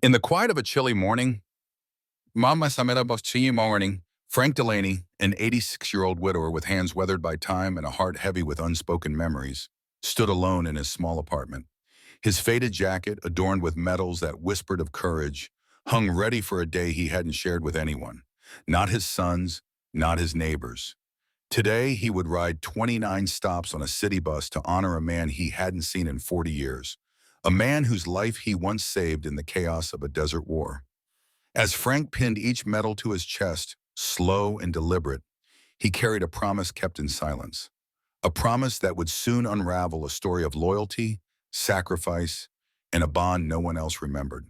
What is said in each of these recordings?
In the quiet of a chilly morning, Mama Samira Boschini morning, Frank Delaney, an 86-year-old widower with hands weathered by time and a heart heavy with unspoken memories, stood alone in his small apartment. His faded jacket, adorned with medals that whispered of courage, hung ready for a day he hadn't shared with anyone. Not his sons, not his neighbors. Today, he would ride 29 stops on a city bus to honor a man he hadn't seen in 40 years. A man whose life he once saved in the chaos of a desert war. As Frank pinned each medal to his chest, slow and deliberate, he carried a promise kept in silence. A promise that would soon unravel a story of loyalty, sacrifice, and a bond no one else remembered.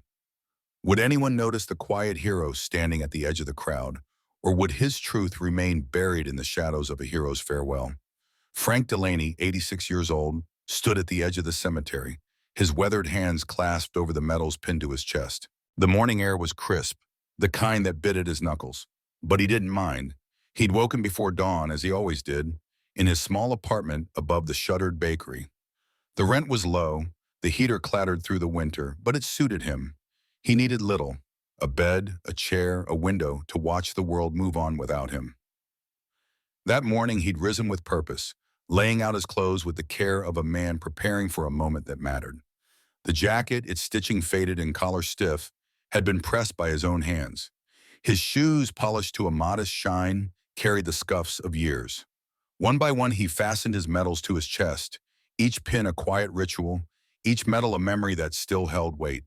Would anyone notice the quiet hero standing at the edge of the crowd, or would his truth remain buried in the shadows of a hero's farewell? Frank Delaney, 86 years old, stood at the edge of the cemetery, his weathered hands clasped over the medals pinned to his chest. The morning air was crisp, the kind that bit at his knuckles. But he didn't mind. He'd woken before dawn, as he always did, in his small apartment above the shuttered bakery. The rent was low, the heater clattered through the winter, but it suited him. He needed little, a bed, a chair, a window to watch the world move on without him. That morning he'd risen with purpose, laying out his clothes with the care of a man preparing for a moment that mattered. The jacket, its stitching faded and collar stiff, had been pressed by his own hands. His shoes, polished to a modest shine, carried the scuffs of years. One by one he fastened his medals to his chest, each pin a quiet ritual, each medal a memory that still held weight.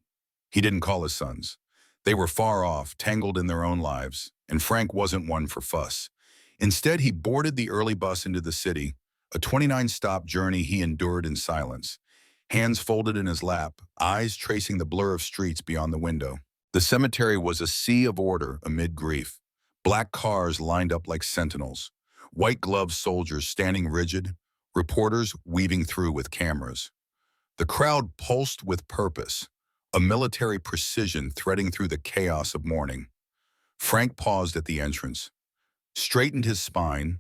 He didn't call his sons. They were far off, tangled in their own lives, and Frank wasn't one for fuss. Instead, he boarded the early bus into the city, a 29-stop journey he endured in silence, hands folded in his lap, eyes tracing the blur of streets beyond the window. The cemetery was a sea of order amid grief. Black cars lined up like sentinels, white-gloved soldiers standing rigid, reporters weaving through with cameras. The crowd pulsed with purpose, a military precision threading through the chaos of mourning. Frank paused at the entrance, straightened his spine,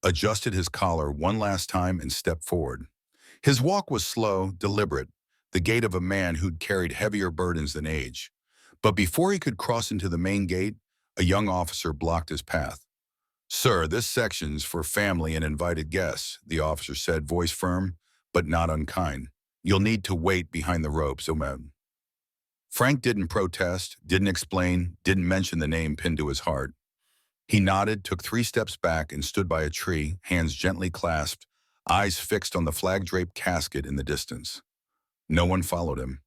adjusted his collar one last time and stepped forward. His walk was slow, deliberate, the gait of a man who'd carried heavier burdens than age. But before he could cross into the main gate, a young officer blocked his path. "Sir, this section's for family and invited guests," the officer said, voice firm, but not unkind. "You'll need to wait behind the ropes, Omed." Frank didn't protest, didn't explain, didn't mention the name pinned to his heart. He nodded, took 3 steps back, and stood by a tree, hands gently clasped, eyes fixed on the flag-draped casket in the distance. No one followed him.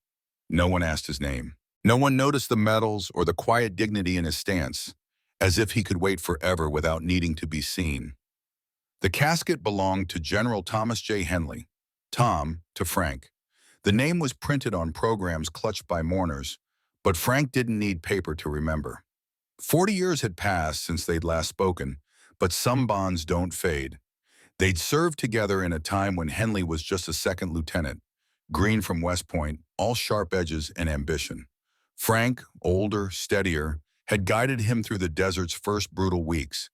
No one asked his name. No one noticed the medals or the quiet dignity in his stance, as if he could wait forever without needing to be seen. The casket belonged to General Thomas J. Henley, Tom to Frank. The name was printed on programs clutched by mourners, but Frank didn't need paper to remember. 40 years had passed since they'd last spoken, but some bonds don't fade. They'd served together in a time when Henley was just a second lieutenant, green from West Point, all sharp edges and ambition. Frank, older, steadier, had guided him through the desert's first brutal weeks,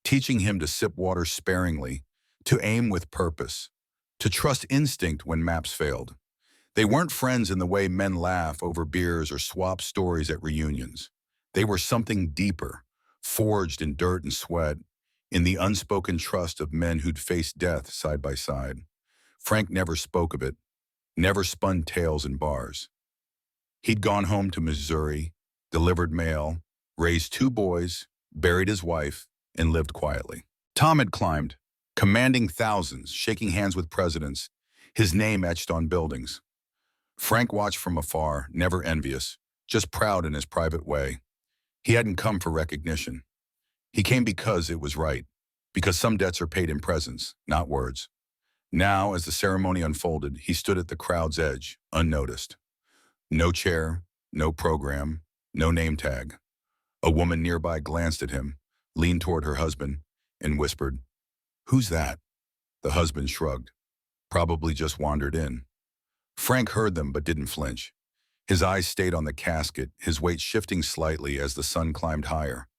teaching him to sip water sparingly, to aim with purpose, to trust instinct when maps failed. They weren't friends in the way men laugh over beers or swap stories at reunions. They were something deeper, forged in dirt and sweat, in the unspoken trust of men who'd faced death side by side. Frank never spoke of it, never spun tales in bars. He'd gone home to Missouri, delivered mail, raised 2 boys, buried his wife, and lived quietly. Tom had climbed, commanding thousands, shaking hands with presidents, his name etched on buildings. Frank watched from afar, never envious, just proud in his private way. He hadn't come for recognition. He came because it was right, because some debts are paid in presence, not words. Now, as the ceremony unfolded, he stood at the crowd's edge, unnoticed. No chair, no program, no name tag. A woman nearby glanced at him, leaned toward her husband, and whispered, "Who's that?" The husband shrugged. "Probably just wandered in." Frank heard them but didn't flinch. His eyes stayed on the casket, his weight shifting slightly as the sun climbed higher.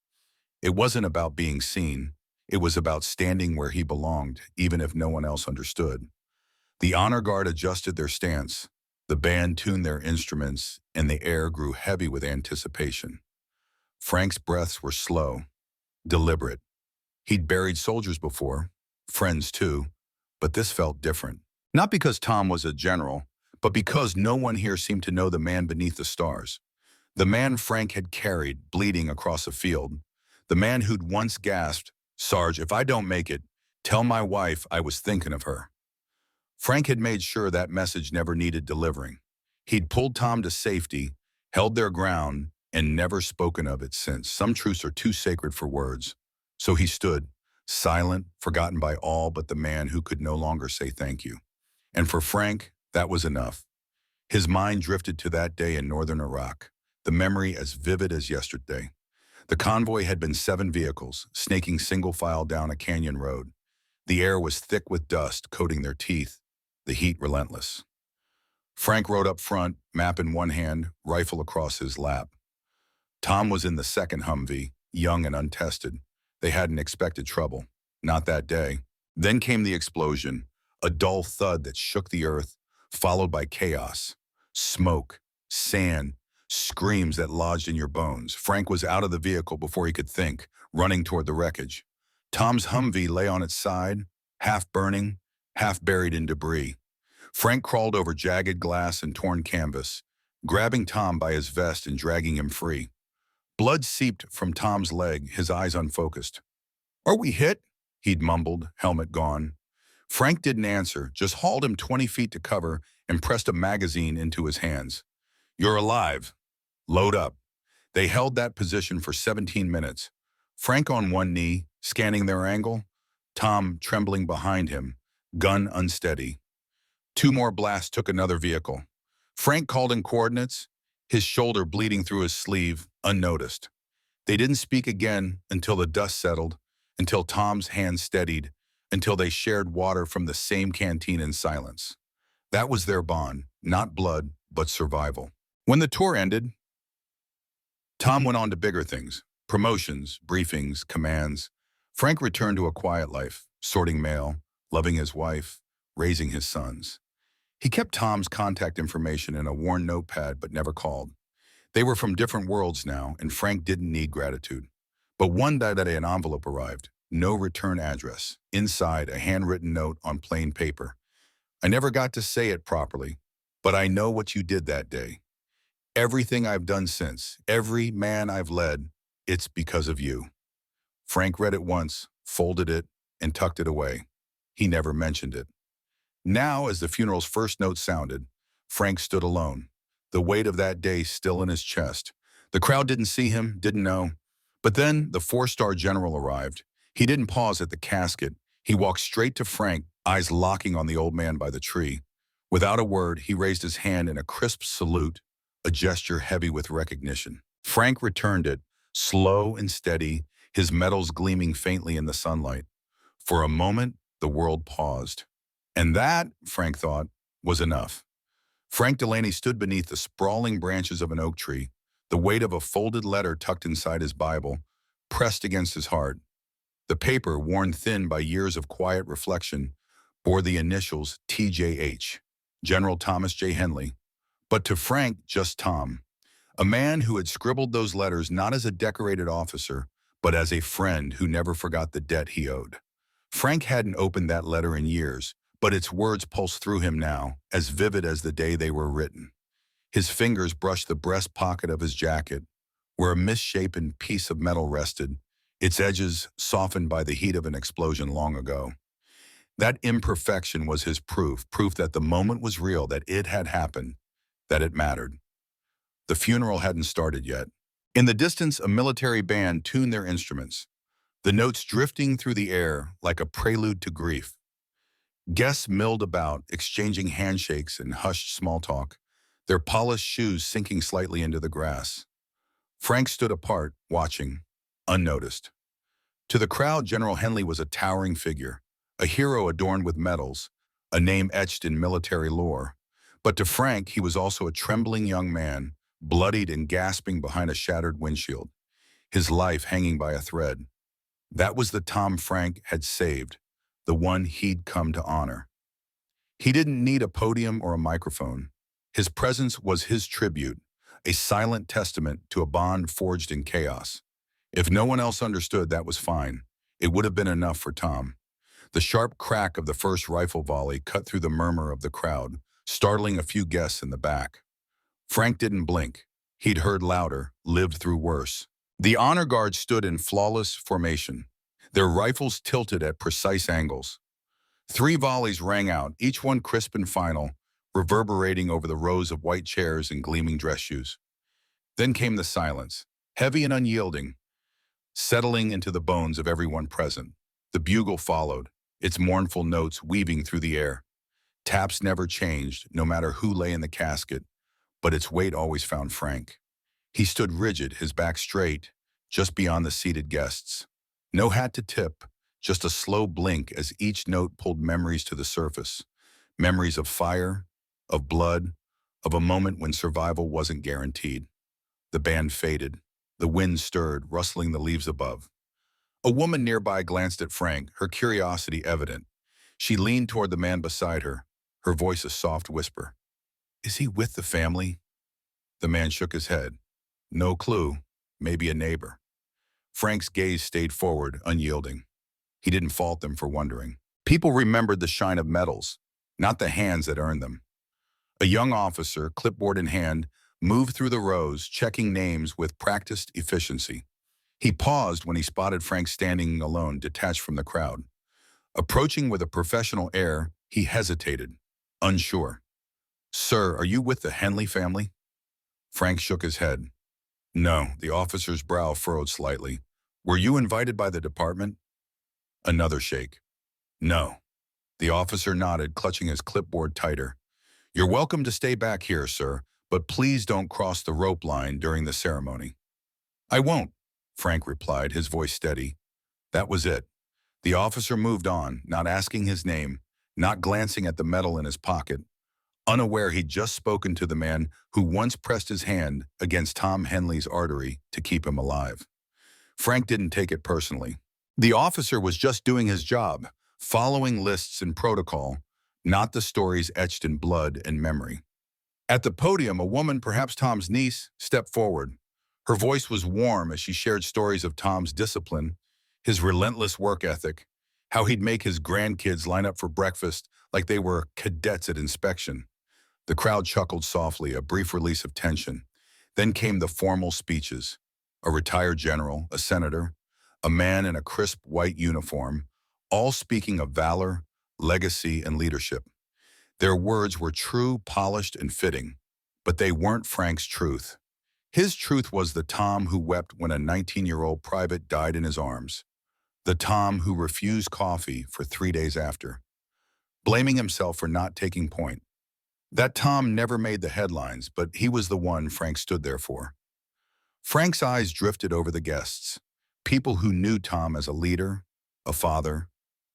It wasn't about being seen. It was about standing where he belonged, even if no one else understood. The honor guard adjusted their stance. The band tuned their instruments, and the air grew heavy with anticipation. Frank's breaths were slow, deliberate. He'd buried soldiers before, friends too, but this felt different. Not because Tom was a general, but because no one here seemed to know the man beneath the stars. The man Frank had carried, bleeding across a field. The man who'd once gasped, "Sarge, if I don't make it, tell my wife I was thinking of her." Frank had made sure that message never needed delivering. He'd pulled Tom to safety, held their ground, and never spoken of it since. Some truths are too sacred for words. So he stood, silent, forgotten by all but the man who could no longer say thank you. And for Frank, that was enough. His mind drifted to that day in northern Iraq, the memory as vivid as yesterday. The convoy had been 7 vehicles, snaking single file down a canyon road. The air was thick with dust, coating their teeth, the heat relentless. Frank rode up front, map in one hand, rifle across his lap. Tom was in the second Humvee, young and untested. They hadn't expected trouble. Not that day. Then came the explosion, a dull thud that shook the earth, followed by chaos. Smoke, sand, screams that lodged in your bones. Frank was out of the vehicle before he could think, running toward the wreckage. Tom's Humvee lay on its side, half burning, half buried in debris. Frank crawled over jagged glass and torn canvas, grabbing Tom by his vest and dragging him free. Blood seeped from Tom's leg, his eyes unfocused. "Are we hit?" he'd mumbled, helmet gone. Frank didn't answer, just hauled him 20 feet to cover and pressed a magazine into his hands. "You're alive. Load up." They held that position for 17 minutes. Frank on one knee, scanning their angle, Tom trembling behind him, gun unsteady. 2 more blasts took another vehicle. Frank called in coordinates, his shoulder bleeding through his sleeve, unnoticed. They didn't speak again until the dust settled, until Tom's hand steadied, until they shared water from the same canteen in silence. That was their bond, not blood, but survival. When the tour ended, Tom went on to bigger things, promotions, briefings, commands. Frank returned to a quiet life, sorting mail, loving his wife, raising his sons. He kept Tom's contact information in a worn notepad but never called. They were from different worlds now, and Frank didn't need gratitude. But one day an envelope arrived, no return address. Inside, a handwritten note on plain paper. "I never got to say it properly, but I know what you did that day. Everything I've done since, every man I've led, it's because of you." Frank read it once, folded it, and tucked it away. He never mentioned it. Now, as the funeral's first note sounded, Frank stood alone, the weight of that day still in his chest. The crowd didn't see him, didn't know. But then the 4-star general arrived. He didn't pause at the casket. He walked straight to Frank, eyes locking on the old man by the tree. Without a word, he raised his hand in a crisp salute, a gesture heavy with recognition. Frank returned it, slow and steady, his metals gleaming faintly in the sunlight. For a moment, the world paused. And that, Frank thought, was enough. Frank Delaney stood beneath the sprawling branches of an oak tree, the weight of a folded letter tucked inside his Bible, pressed against his heart. The paper, worn thin by years of quiet reflection, bore the initials TJH, General Thomas J. Henley. But to Frank, just Tom, a man who had scribbled those letters not as a decorated officer, but as a friend who never forgot the debt he owed. Frank hadn't opened that letter in years, but its words pulsed through him now, as vivid as the day they were written. His fingers brushed the breast pocket of his jacket, where a misshapen piece of metal rested, its edges softened by the heat of an explosion long ago. That imperfection was his proof that the moment was real, that it had happened, that it mattered. The funeral hadn't started yet. In the distance, a military band tuned their instruments, the notes drifting through the air like a prelude to grief. Guests milled about, exchanging handshakes and hushed small talk, their polished shoes sinking slightly into the grass. Frank stood apart, watching, unnoticed. To the crowd, General Henley was a towering figure, a hero adorned with medals, a name etched in military lore. But to Frank, he was also a trembling young man, bloodied and gasping behind a shattered windshield, his life hanging by a thread. That was the Tom Frank had saved, the one he'd come to honor. He didn't need a podium or a microphone. His presence was his tribute, a silent testament to a bond forged in chaos. If no one else understood, that was fine. It would have been enough for Tom. The sharp crack of the first rifle volley cut through the murmur of the crowd, startling a few guests in the back. Frank didn't blink. He'd heard louder, lived through worse. The honor guard stood in flawless formation, their rifles tilted at precise angles. 3 volleys rang out, each one crisp and final, reverberating over the rows of white chairs and gleaming dress shoes. Then came the silence, heavy and unyielding, settling into the bones of everyone present. The bugle followed, its mournful notes weaving through the air. Taps never changed, no matter who lay in the casket, but its weight always found Frank. He stood rigid, his back straight, just beyond the seated guests. No hat to tip, just a slow blink as each note pulled memories to the surface. Memories of fire, of blood, of a moment when survival wasn't guaranteed. The band faded. The wind stirred, rustling the leaves above. A woman nearby glanced at Frank, her curiosity evident. She leaned toward the man beside her, her voice a soft whisper. "Is he with the family?" The man shook his head. No clue. Maybe a neighbor. Frank's gaze stayed forward, unyielding. He didn't fault them for wondering. People remembered the shine of medals, not the hands that earned them. A young officer, clipboard in hand, moved through the rows, checking names with practiced efficiency. He paused when he spotted Frank standing alone, detached from the crowd. Approaching with a professional air, he hesitated, unsure. "Sir, are you with the Henley family?" Frank shook his head. "No," the officer's brow furrowed slightly. "Were you invited by the department?" Another shake. "No." The officer nodded, clutching his clipboard tighter. "You're welcome to stay back here, sir, but please don't cross the rope line during the ceremony." "I won't," Frank replied, his voice steady. That was it. The officer moved on, not asking his name, not glancing at the medal in his pocket, unaware he'd just spoken to the man who once pressed his hand against Tom Henley's artery to keep him alive. Frank didn't take it personally. The officer was just doing his job, following lists and protocol, not the stories etched in blood and memory. At the podium, a woman, perhaps Tom's niece, stepped forward. Her voice was warm as she shared stories of Tom's discipline, his relentless work ethic, how he'd make his grandkids line up for breakfast like they were cadets at inspection. The crowd chuckled softly, a brief release of tension. Then came the formal speeches. A retired general, a senator, a man in a crisp white uniform, all speaking of valor, legacy, and leadership. Their words were true, polished, and fitting, but they weren't Frank's truth. His truth was the Tom who wept when a 19-year-old private died in his arms. The Tom who refused coffee for 3 days after, blaming himself for not taking point. That Tom never made the headlines, but he was the one Frank stood there for. Frank's eyes drifted over the guests, people who knew Tom as a leader, a father,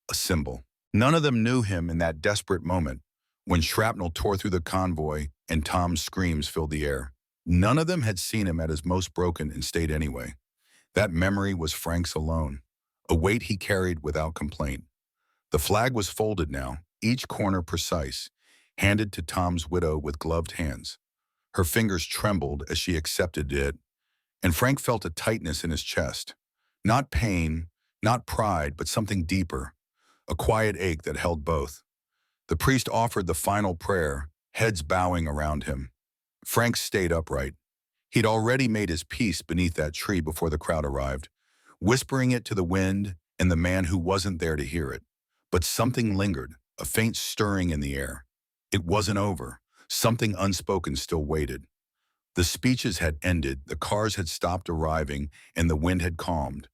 a symbol. None of them knew him in that desperate moment, when shrapnel tore through the convoy and Tom's screams filled the air. None of them had seen him at his most broken and stayed anyway. That memory was Frank's alone, a weight he carried without complaint. The flag was folded now, each corner precise, handed to Tom's widow with gloved hands. Her fingers trembled as she accepted it, and Frank felt a tightness in his chest. Not pain, not pride, but something deeper, a quiet ache that held both. The priest offered the final prayer, heads bowing around him. Frank stayed upright. He'd already made his peace beneath that tree before the crowd arrived, whispering it to the wind and the man who wasn't there to hear it. But something lingered, a faint stirring in the air. It wasn't over. Something unspoken still waited. The speeches had ended, the cars had stopped arriving, and the wind had calmed.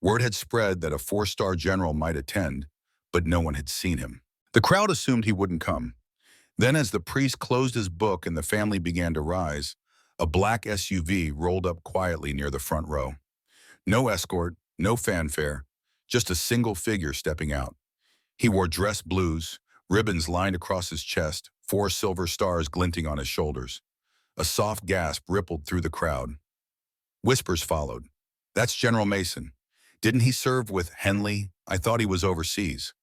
Word had spread that a 4-star general might attend, but no one had seen him. The crowd assumed he wouldn't come. Then as the priest closed his book and the family began to rise, a black SUV rolled up quietly near the front row. No escort, no fanfare, just a single figure stepping out. He wore dress blues, ribbons lined across his chest, 4 silver stars glinting on his shoulders. A soft gasp rippled through the crowd. Whispers followed. "That's General Mason. Didn't he serve with Henley? I thought he was overseas."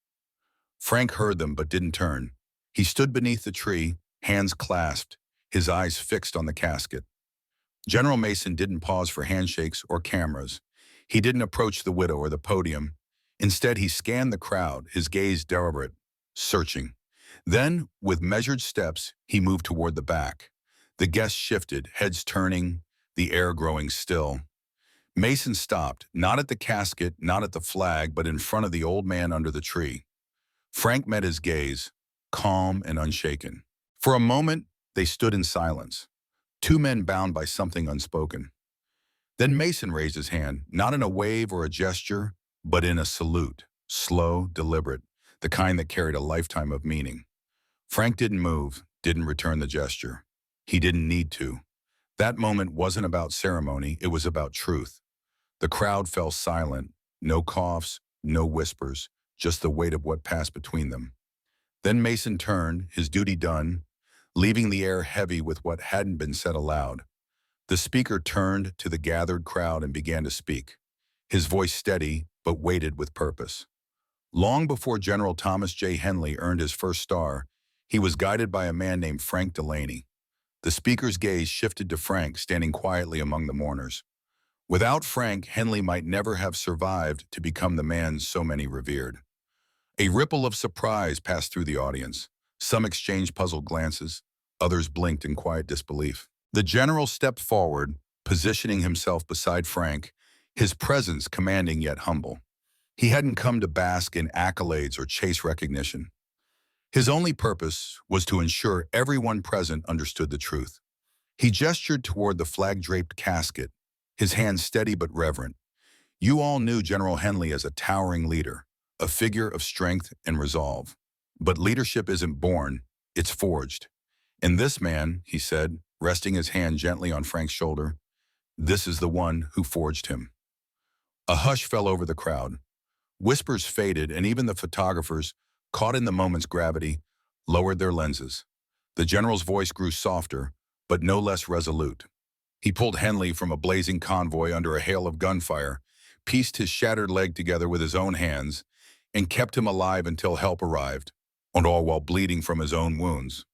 Frank heard them but didn't turn. He stood beneath the tree, hands clasped, his eyes fixed on the casket. General Mason didn't pause for handshakes or cameras. He didn't approach the widow or the podium. Instead, he scanned the crowd, his gaze deliberate, searching. Then, with measured steps, he moved toward the back. The guests shifted, heads turning, the air growing still. Mason stopped, not at the casket, not at the flag, but in front of the old man under the tree. Frank met his gaze, calm and unshaken. For a moment, they stood in silence, two men bound by something unspoken. Then Mason raised his hand, not in a wave or a gesture, but in a salute, slow, deliberate, the kind that carried a lifetime of meaning. Frank didn't move, didn't return the gesture. He didn't need to. That moment wasn't about ceremony, it was about truth. The crowd fell silent, no coughs, no whispers, just the weight of what passed between them. Then Mason turned, his duty done, leaving the air heavy with what hadn't been said aloud. The speaker turned to the gathered crowd and began to speak, his voice steady but weighted with purpose. Long before General Thomas J. Henley earned his first star, he was guided by a man named Frank Delaney. The speaker's gaze shifted to Frank, standing quietly among the mourners. Without Frank, Henley might never have survived to become the man so many revered. A ripple of surprise passed through the audience. Some exchanged puzzled glances, others blinked in quiet disbelief. The general stepped forward, positioning himself beside Frank, his presence commanding yet humble. He hadn't come to bask in accolades or chase recognition. His only purpose was to ensure everyone present understood the truth. He gestured toward the flag-draped casket, his hand steady but reverent. You all knew General Henley as a towering leader, a figure of strength and resolve. But leadership isn't born, it's forged. And this man, he said, resting his hand gently on Frank's shoulder, this is the one who forged him. A hush fell over the crowd. Whispers faded, and even the photographers, caught in the moment's gravity, lowered their lenses. The general's voice grew softer, but no less resolute. He pulled Henley from a blazing convoy under a hail of gunfire, pieced his shattered leg together with his own hands, and kept him alive until help arrived, and all while bleeding from his own wounds.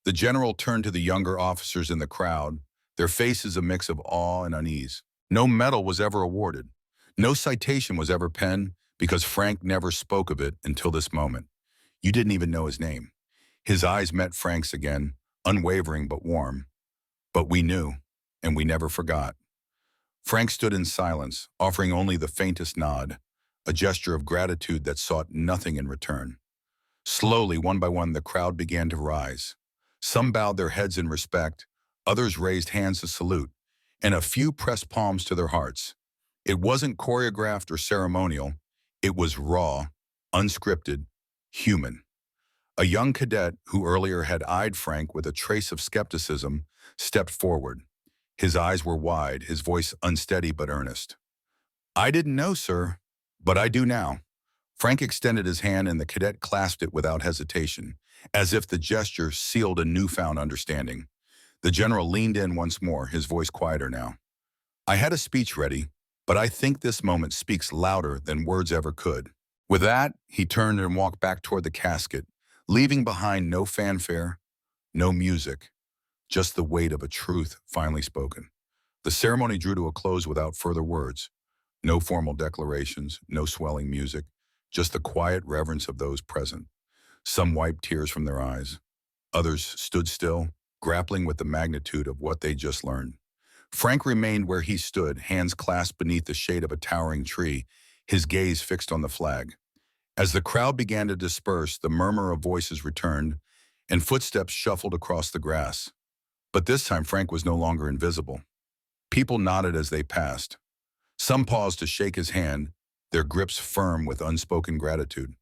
The general turned to the younger officers in the crowd, their faces a mix of awe and unease. No medal was ever awarded. No citation was ever penned, because Frank never spoke of it until this moment. You didn't even know his name. His eyes met Frank's again, unwavering but warm. But we knew, and we never forgot. Frank stood in silence, offering only the faintest nod, a gesture of gratitude that sought nothing in return. Slowly, one by one, the crowd began to rise. Some bowed their heads in respect, others raised hands to salute, and a few pressed palms to their hearts. It wasn't choreographed or ceremonial. It was raw, unscripted, human. A young cadet who earlier had eyed Frank with a trace of skepticism stepped forward. His eyes were wide, his voice unsteady but earnest. I didn't know, sir, but I do now. Frank extended his hand and the cadet clasped it without hesitation, as if the gesture sealed a newfound understanding. The general leaned in once more, his voice quieter now. I had a speech ready, but I think this moment speaks louder than words ever could. With that, he turned and walked back toward the casket, leaving behind no fanfare, no music, just the weight of a truth finally spoken. The ceremony drew to a close without further words. No formal declarations, no swelling music, just the quiet reverence of those present. Some wiped tears from their eyes. Others stood still, grappling with the magnitude of what they just learned. Frank remained where he stood, hands clasped beneath the shade of a towering tree, his gaze fixed on the flag. As the crowd began to disperse, the murmur of voices returned, and footsteps shuffled across the grass. But this time Frank was no longer invisible. People nodded as they passed. Some paused to shake his hand, their grips firm with unspoken gratitude.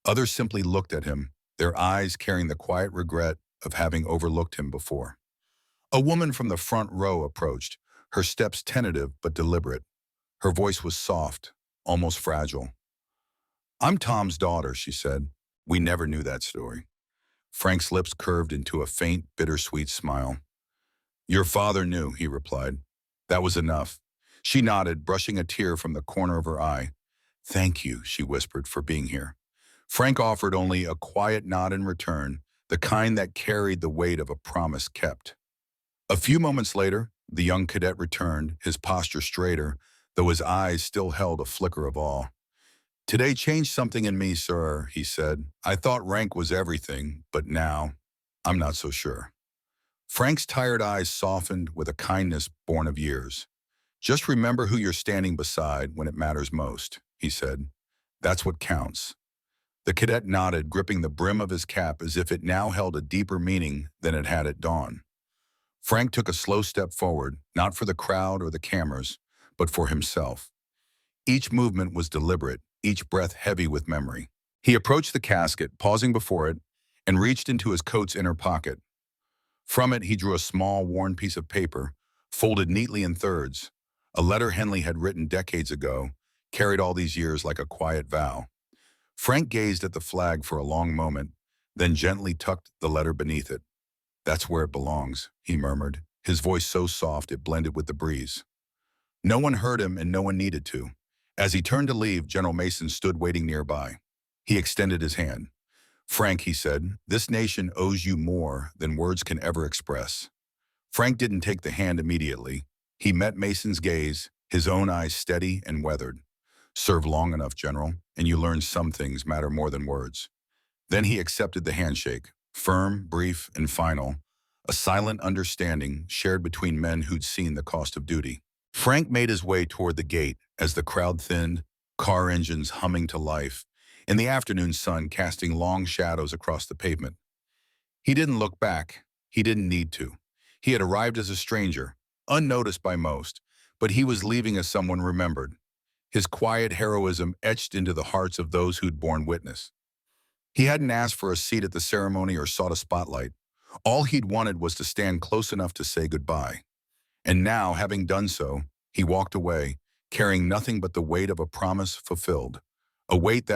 Others simply looked at him, their eyes carrying the quiet regret of having overlooked him before. A woman from the front row approached, her steps tentative but deliberate. Her voice was soft, almost fragile. I'm Tom's daughter, she said. We never knew that story. Frank's lips curved into a faint, bittersweet smile. Your father knew, he replied. That was enough. She nodded, brushing a tear from the corner of her eye. Thank you, she whispered, for being here. Frank offered only a quiet nod in return, the kind that carried the weight of a promise kept. A few moments later, The young cadet returned, his posture straighter, though his eyes still held a flicker of awe. "Today changed something in me, sir," he said. "I thought rank was everything, but now, I'm not so sure." Frank's tired eyes softened with a kindness born of years. "Just remember who you're standing beside when it matters most," he said. "That's what counts." The cadet nodded, gripping the brim of his cap as if it now held a deeper meaning than it had at dawn. Frank took a slow step forward, not for the crowd or the cameras, but for himself. Each movement was deliberate, each breath heavy with memory. He approached the casket, pausing before it, and reached into his coat's inner pocket. From it, he drew a small, worn piece of paper, folded neatly in thirds. A letter Henley had written decades ago, carried all these years like a quiet vow. Frank gazed at the flag for a long moment, then gently tucked the letter beneath it. "That's where it belongs," he murmured, his voice so soft it blended with the breeze. No one heard him and no one needed to. As he turned to leave, General Mason stood waiting nearby. He extended his hand. "Frank," he said, "this nation owes you more than words can ever express." Frank didn't take the hand immediately. He met Mason's gaze, his own eyes steady and weathered. "Serve long enough, General, and you learn some things matter more than words." Then he accepted the handshake, firm, brief, and final, a silent understanding shared between men who'd seen the cost of duty. Frank made his way toward the gate as the crowd thinned, car engines humming to life, and the afternoon sun casting long shadows across the pavement. He didn't look back. He didn't need to. He had arrived as a stranger, unnoticed by most, but he was leaving as someone remembered, his quiet heroism etched into the hearts of those who'd borne witness. He hadn't asked for a seat at the ceremony or sought a spotlight. All he'd wanted was to stand close enough to say goodbye. And now, having done so, he walked away, carrying nothing but the weight of a promise fulfilled, a weight that